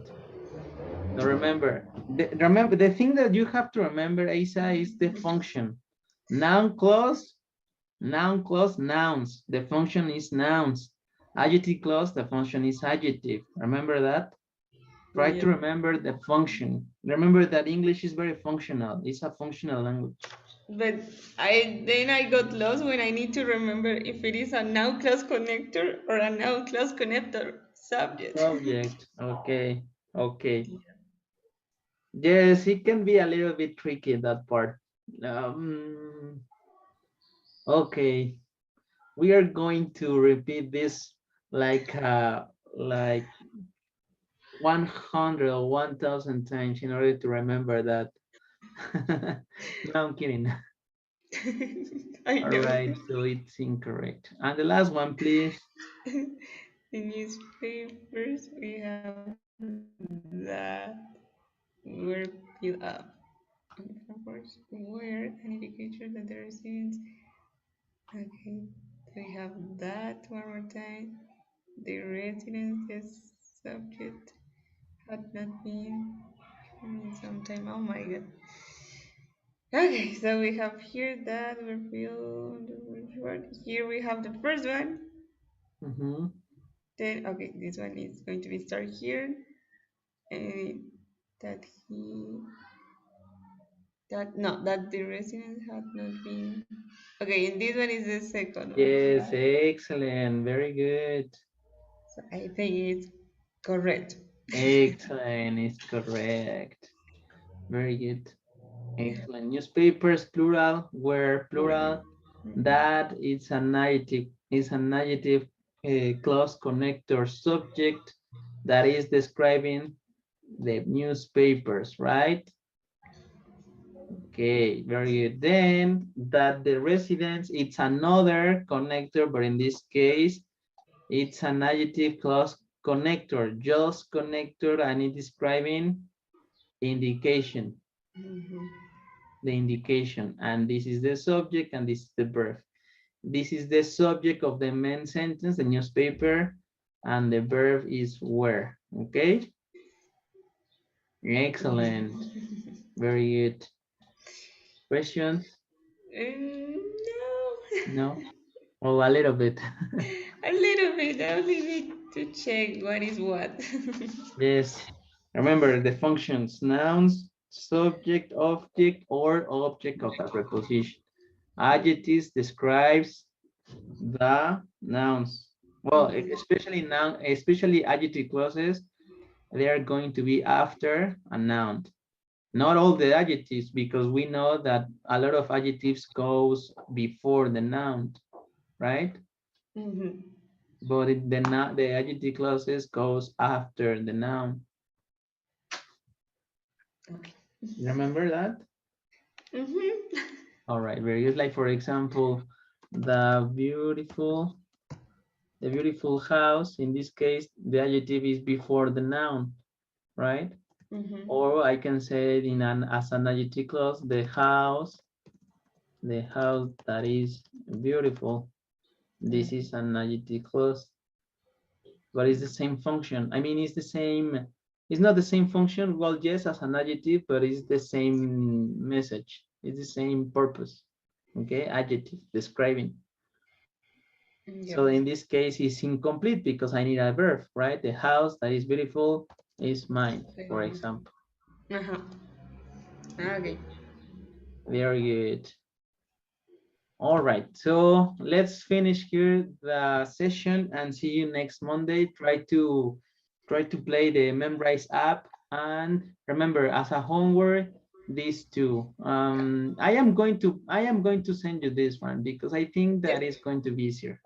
So remember the thing that you have to remember, Isa, is the function. Noun clause, nouns. The function is nouns. Adjective clause, the function is adjective. Remember that? Try to Yep. remember the function. Remember that English is very functional. It's a functional language. But I got lost when I need to remember if it is a noun clause connector or a noun clause connector subject. Subject. Okay. Okay. Yes, it can be a little bit tricky, that part. Okay. We are going to repeat this like uh like 100 or 1000 times in order to remember that. No, I'm kidding. I All know. right, so it's incorrect. And the last one, please. The newspapers, we have that were filled up. And of course, where an indication that the residents. Okay, we have that one more time. The residents, the subject had not been in some time. Oh my god. Okay, so we have here that we're filled. Here we have the first one. Mm-hmm. Then okay, this one is going to be start here. And that he that no that the resident had not been okay, and this one is the second one, Yes, right? excellent. Very good. So I think it's correct. Excellent is correct. Very good. Excellent. Newspapers, plural, were Where? plural. Mhm. That is an adjective clause connector subject that is describing the newspapers, right? Okay, very good. Then that the residence, it's another connector, but in this case, it's an adjective clause connector, just connector, and it's describing indication, Mhm. the indication. And this is the subject, and this is the verb. This is the subject of the main sentence, the newspaper, and the verb is were. Okay, excellent. Very good. Questions? No. No? Oh, a little bit. A little bit. I only need to check what is what. Yes. Remember the functions, nouns, subject, object, or object of a preposition. Adjectives describes the nouns. Well, Mhm. especially adjective clauses, they are going to be after a noun. Not all the adjectives, because we know that a lot of adjectives goes before the noun, right? Mhm. But the adjective clauses goes after the noun. Okay. Remember that? Mhm. All right, very good. Like for example, the beautiful, the beautiful house. In this case, the adjective is before the noun, right? Mhm. Or I can say it in an as an adjective clause, the house that is beautiful. This is an adjective clause, but it's the same function. I mean, it's the same It's not the same function. Well, yes, as an adjective, but it's the same message. It's the same purpose. Okay, adjective, describing. So Yes. in this case, it's incomplete because I need a verb, right? The house that is beautiful is mine, for Second. example. Uh-huh. Okay. Very good. All right, so let's finish here the session and see you next Monday. Try to play the Memrise app, and remember, as a homework, these two. I am going to send you this one because I think that Yep. is going to be easier.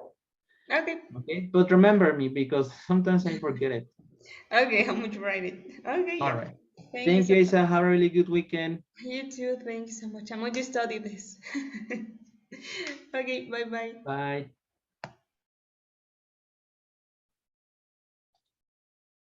Okay. Okay, but remember me because sometimes I forget it. Okay, I'm going to write it. Okay, All yep. right. Thank you Thank so you, much. Isa. Have a really good weekend. You too. Thank you so much. I'm going to study this. Okay, bye bye. Bye.